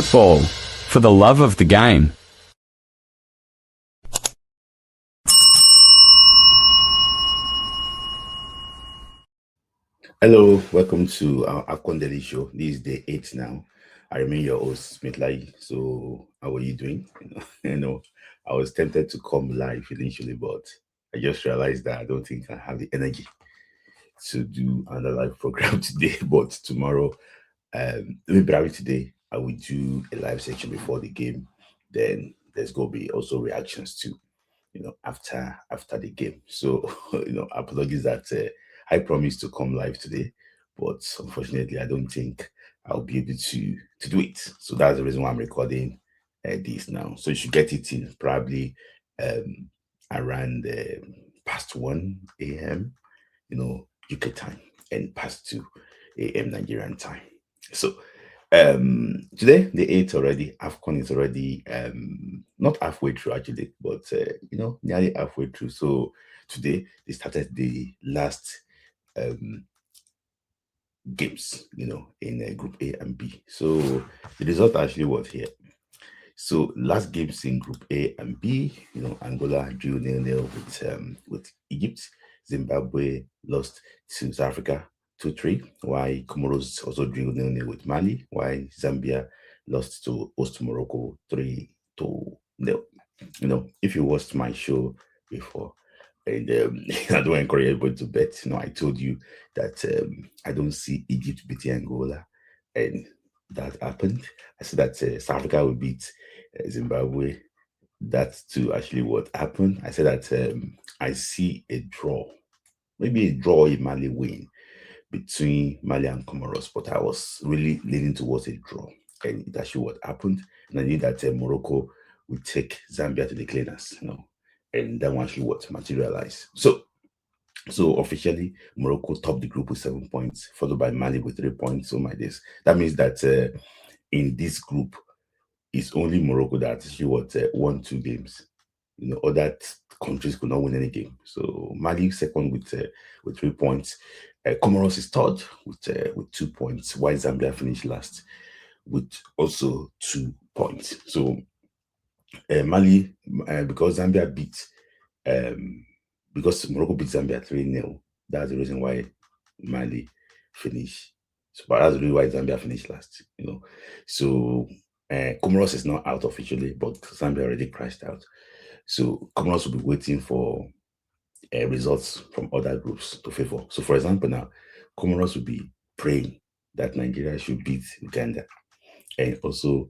football, for the love of the game. Hello, welcome to our AFCON Daily Show. This is day 8 now. I remain your host, Smith Lai. So, how are you doing? I was tempted to come live initially, but I just realized that I don't think I have the energy to do another live program today. But tomorrow, maybe today, I will do a live section before the game. Then there's going to be also reactions to after the game. So apologies that I promised to come live today, but unfortunately I don't think I'll be able to do it. So that's the reason why I'm recording this now. So you should get it in probably around past 1 a.m. UK time, and past 2 a.m. Nigerian time. So today the 8th already. AFCON is already not halfway through actually, but nearly halfway through. So today they started the last games in group A and B. So the result actually was here. So last games in group A and B, Angola drew 0-0 with Egypt. Zimbabwe lost to South Africa 2-3, while Comoros also drew 0-0 with Mali, while Zambia lost to host Morocco 3-0. If you watched my show before, and I don't encourage everybody to bet. I told you that I don't see Egypt beating Angola, and that happened. I said that South Africa will beat Zimbabwe. That's too actually what happened. I said that I see a draw, maybe a draw, a Mali win between Mali and Comoros, but I was really leaning towards a draw, and it's actually what happened. And I knew that Morocco would take Zambia to the cleaners, and that one actually what materialized. So officially, Morocco topped the group with 7 points, followed by Mali with 3 points. Oh my days! That means that in this group, it's only Morocco that actually won 2 games. Other countries could not win any game. So Mali second with 3 points. Comoros is third with 2 points, while Zambia finished last with also 2 points. So Mali, because Zambia beat, because Morocco beat Zambia 3-0, that's the reason why Mali finished. So, but that's the reason why Zambia finished last. So Comoros is not out officially, but Zambia already crashed out. So Comoros will be waiting for results from other groups to favor. So, for example, now Comoros will be praying that Nigeria should beat Uganda, and also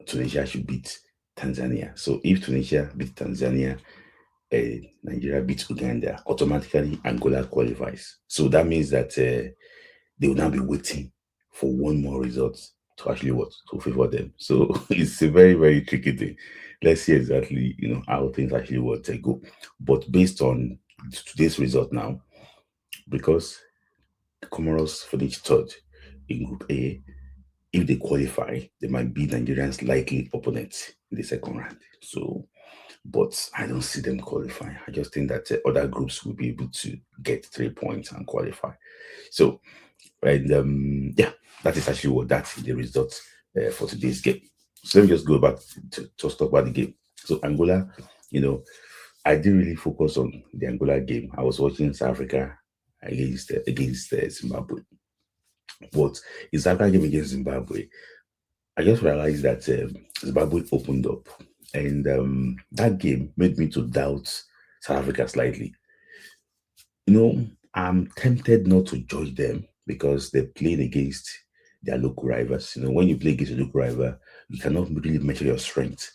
Tunisia should beat Tanzania. So, if Tunisia beat Tanzania, Nigeria beats Uganda, automatically Angola qualifies. So that means that they will now be waiting for one more result to actually to favor them. So it's a very, very tricky thing. Let's see exactly how things actually go. But based on today's result now, because Comoros finished third in Group A, if they qualify, they might be Nigerians' likely opponents in the second round. So, but I don't see them qualify. I just think that other groups will be able to get 3 points and qualify. So, and that is actually that's the results for today's game. So let me just go back to talk about the game. So Angola, I didn't really focus on the Angola game. I was watching South Africa against Zimbabwe. But in South Africa game against Zimbabwe, I just realized that Zimbabwe opened up, and that game made me to doubt South Africa slightly. I'm tempted not to judge them because they're playing against their local rivals. When you play against a local rival, you cannot really measure your strength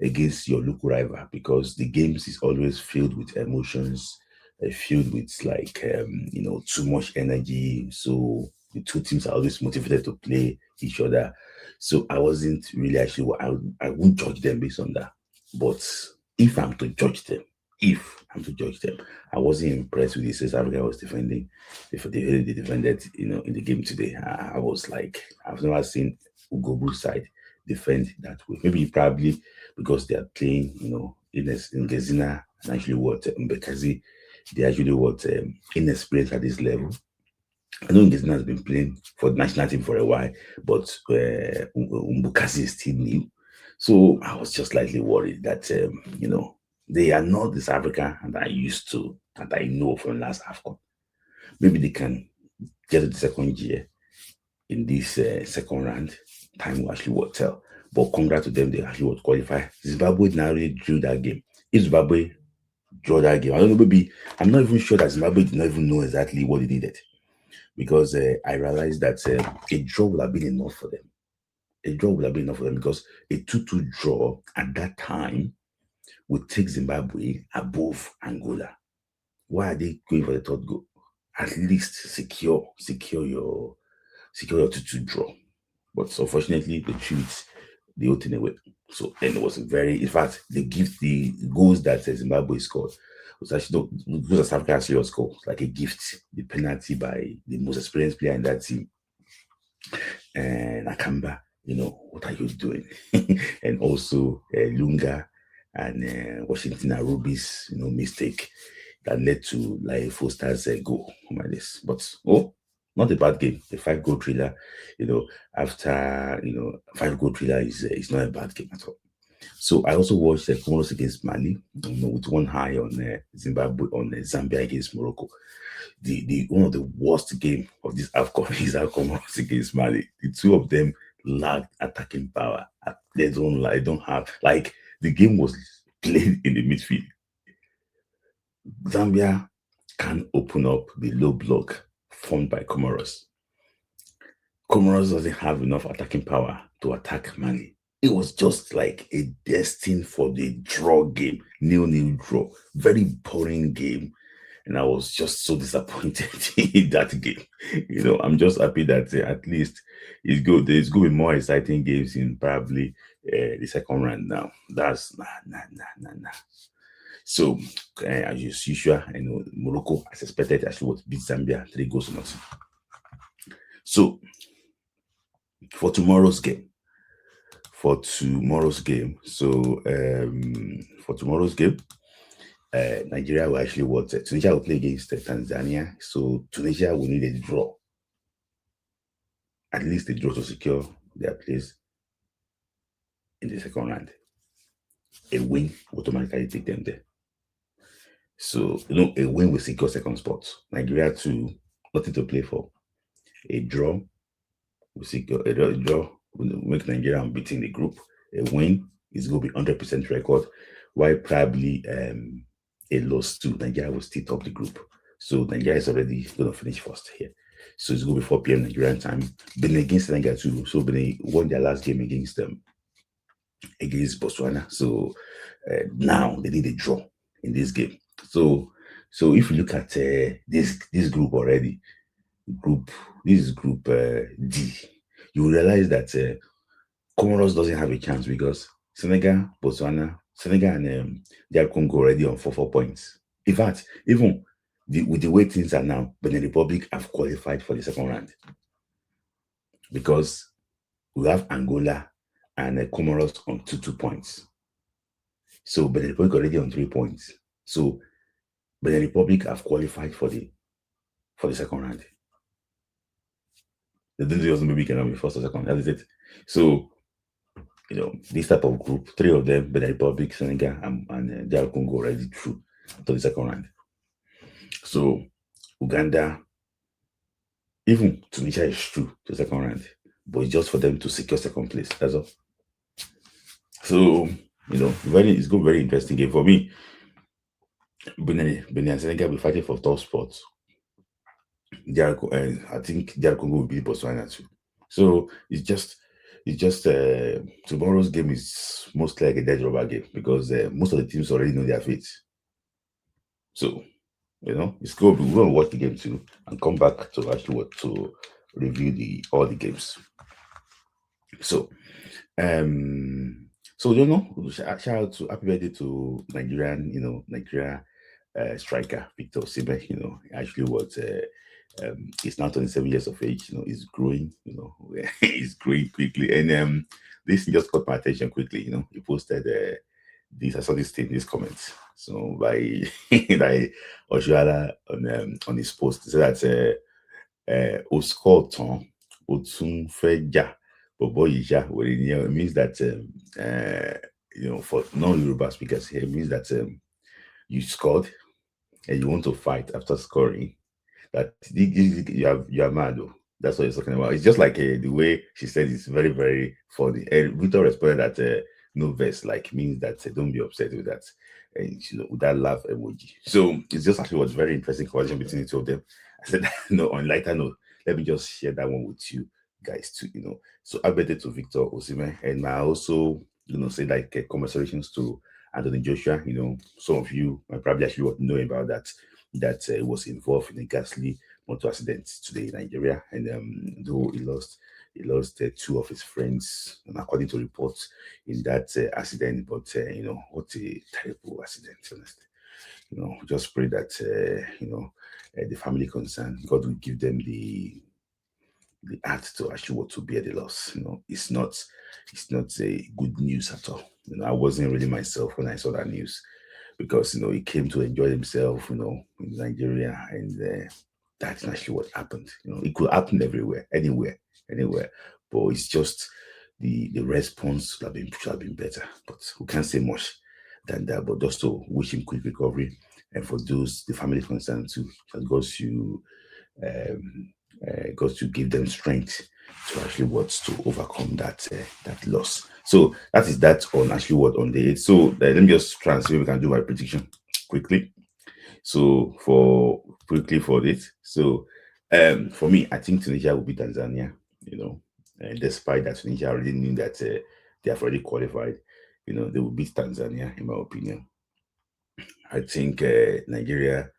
against your local rival because the games is always filled with emotions, filled with too much energy. So the two teams are always motivated to play each other. So I wasn't really actually, I won't judge them based on that. But if I'm to judge them, I wasn't impressed with the South Africa was defending. They defended, in the game today. I was like, I've never seen Ugobu side defend that way. Maybe probably because they are playing, in Gezina and actually Mbekazi, they actually inexperienced at this level. I know Ngizina has been playing for the national team for a while, but Mbukasi is still new. So I was just slightly worried that, they are not this Africa that I used to, that I know from last AFCON. Maybe they can get to the second year in this second round. Time will actually will tell. But congrats to them, they actually would qualify. Zimbabwe narrowly drew that game. If Zimbabwe draw that game, I don't know, maybe I'm not even sure that Zimbabwe did not even know exactly what they needed. Because I realized that a draw would have been enough for them. A draw would have been enough for them because a 2-2 draw at that time would take Zimbabwe above Angola. Why are they going for the third goal? At least secure your 2-2 draw. But unfortunately, they threw the whole thing away. So, and it was in fact, the goals that Zimbabwe scored was actually, the goals that South Africa actually scored, like a gift, the penalty by the most experienced player in that team, and Nakamba. What are you doing? And also Lunga and Washington Arubi's, mistake that led to like Foster's goal like this. But not a bad game. The 5-goal thriller, after 5-goal thriller is not a bad game at all. So I also watched Comoros against Mali, with one eye on Zimbabwe, on Zambia against Morocco. The one of the worst game of this AFCON is Comoros against Mali. The two of them lacked attacking power. They don't have, like, the game was played in the midfield. Zambia can open up the low block formed by Comoros. Comoros doesn't have enough attacking power to attack Mali. It was just like a destined for the draw game, 0-0 draw. Very boring game. And I was just so disappointed in that game. I'm just happy that at least it's good. There's going to be more exciting games in probably the second round now. That's nah. So, as usual, Morocco, as expected, actually would beat Zambia 3-0. So, for tomorrow's game, Nigeria will actually Tunisia will play against Tanzania. So Tunisia will need a draw. At least a draw to secure their place in the second round. A win will automatically take them there. So, a win will secure second spot. Nigeria too, nothing to play for. A draw will secure, a draw will make Nigeria unbeaten in the group. A win is going to be 100% record, while probably a loss to Nigeria will still top the group. So Nigeria is already going to finish first here. So it's going to be 4 p.m. Nigerian time. Benin against Nigeria too. So Benin won their last game against against Botswana. So now they need a draw in this game. So if you look at this group already, group D, you will realize that Comoros doesn't have a chance because Senegal, Botswana, and DR Congo already on 4 points. In fact, even with the way things are now, Benin Republic have qualified for the second round because we have Angola and Comoros on 2 points. So Benin Republic already on 3 points. So Benin Republic have qualified for the second round. The Dundee maybe cannot be first or second. That is it. So this type of group, 3 of them, Benin Republic, Senegal, and DR Congo already through to the second round. So Uganda, even Tunisia is through to the second round, but it's just for them to secure second place. That's all. So it's going to be very interesting game for me. Benin and Senegal will be fighting for top spots. I think DR Congo will be Botswana too. So it's just tomorrow's game is most like a dead rubber game because most of the teams already know their fate. So it's good. We're going to watch the game too and come back to actually to review all the games. So shout out to happy birthday to Nigeria striker Victor Osimhen. Actually was he's now 27 years of age. He's growing. He's growing quickly, and this just caught my attention quickly. He posted I saw this comments. So by Oshuala on his post, he said that ó score tán, ó tún fẹ́ jà, bọ̀bọ́ yìí jà, wèrè nìyẹn. It means that for non-Yoruba speakers here, it means that you scored and you want to fight after scoring. That you are mad though. That's what he's talking about. It's just like the way she said it's very, very funny. And Victor responded that no verse like means that don't be upset with that. And with that laugh emoji. So it's just actually was very interesting conversation between the two of them. I said, no, on lighter note, let me just share that one with you guys too, So I bet it to Victor Osimhen, and I also, say like commiserations to Anthony Joshua. Some of you might probably actually know about that was involved in a ghastly motor accident today in Nigeria, and though he lost two of his friends, and according to reports in that accident. But what a terrible accident, honestly. Just pray that the family concerned, God will give them the heart to actually to bear the loss. It's not a good news at all. I wasn't really myself when I saw that news, because he came to enjoy himself, in Nigeria, and that's actually what happened. It could happen everywhere, anywhere, but it's just the response should have been better. But we can't say much than that. But just to wish him quick recovery, and for those the family concerned too, that God to give them strength to actually to overcome that loss. So that is that on actually on the 8th. So let me just try and see if we can do my prediction quickly. So for this, so for me, I think Tunisia will beat Tanzania. Despite that Tunisia already knew that they have already qualified, they will beat Tanzania, in my opinion. I think Nigeria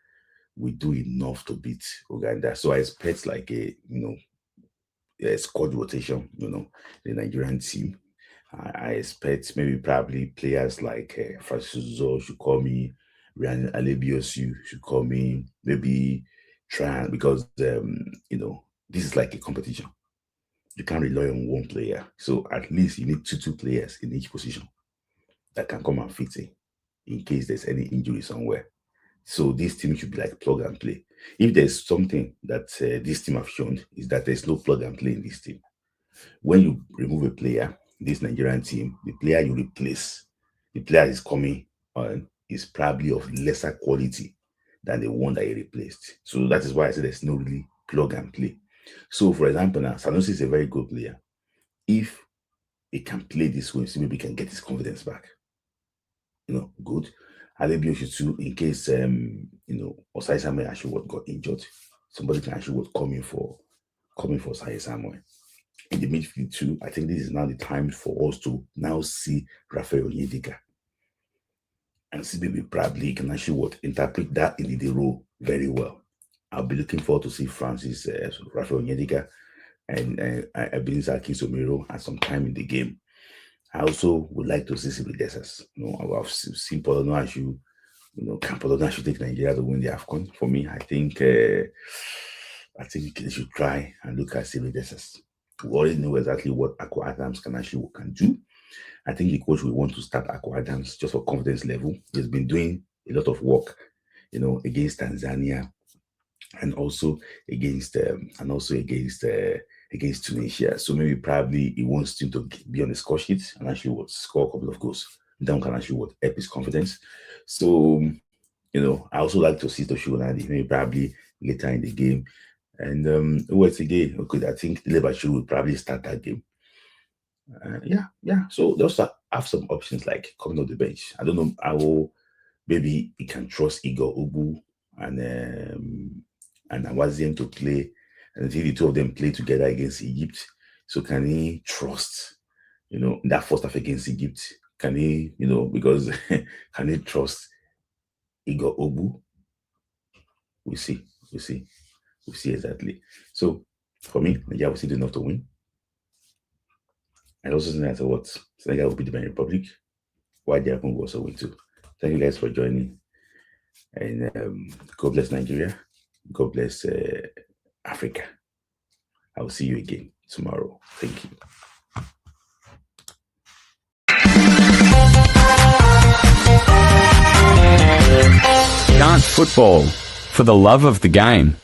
will do enough to beat Uganda. So I expect like a squad rotation, the Nigerian team. I expect maybe probably players like Francis should call me, Ryan Alebiosu should call me, maybe try, because this is like a competition. You can't rely on one player. So at least you need two players in each position that can come and fit in case there's any injury somewhere. So this team should be like plug and play. If there's something that this team have shown, is that there's no plug and play in this team. When you remove a player, this Nigerian team, the player you replace, the player is coming on is probably of lesser quality than the one that you replaced. So that is why I said there's no really plug and play. So for example, now Sanusi is a very good player. If he can play this way, so maybe he can get his confidence back. Good. Alebiosu too, in case Osai Samuel actually got injured, somebody can actually come in for Osai Samuel. In the midfield too, I think this is now the time for us to now see Rafael Onyedika and see maybe probably can actually interpret that in the role very well. I'll be looking forward to see Francis Rafael Onyedika and Ebenezer Kinsomiro at some time in the game. I also would like to see Civil Desas. I've seen Polono can Polono take Nigeria to win the AFCON? For me, I think they should try and look at Civil Desas. We already know exactly what Aqua Adams can do. I think the coach will want to start Aqua Adams just for confidence level. He's been doing a lot of work, against Tanzania, and also against Tunisia. So maybe probably he wants him to be on the score sheet and actually score a couple of goals. That can actually help his confidence. So I also like to see Toshio maybe probably later in the game. And again, okay, I think Lebachu will probably start that game. So they also have some options like coming off the bench. I don't know how maybe he can trust Igor Ubu and Awaziem to play, and see the two of them play together against Egypt. So can he trust, that first half against Egypt? Can he, because can he trust Igor Ubu? We'll see exactly. So for me, Nigeria will still do enough to win. And also think that what Senegal will be the Benin Republic, while the AFCON will also win too. Thank you guys for joining, and God bless Nigeria. God bless Africa. I will see you again tomorrow. Thank you. Dance football for the love of the game.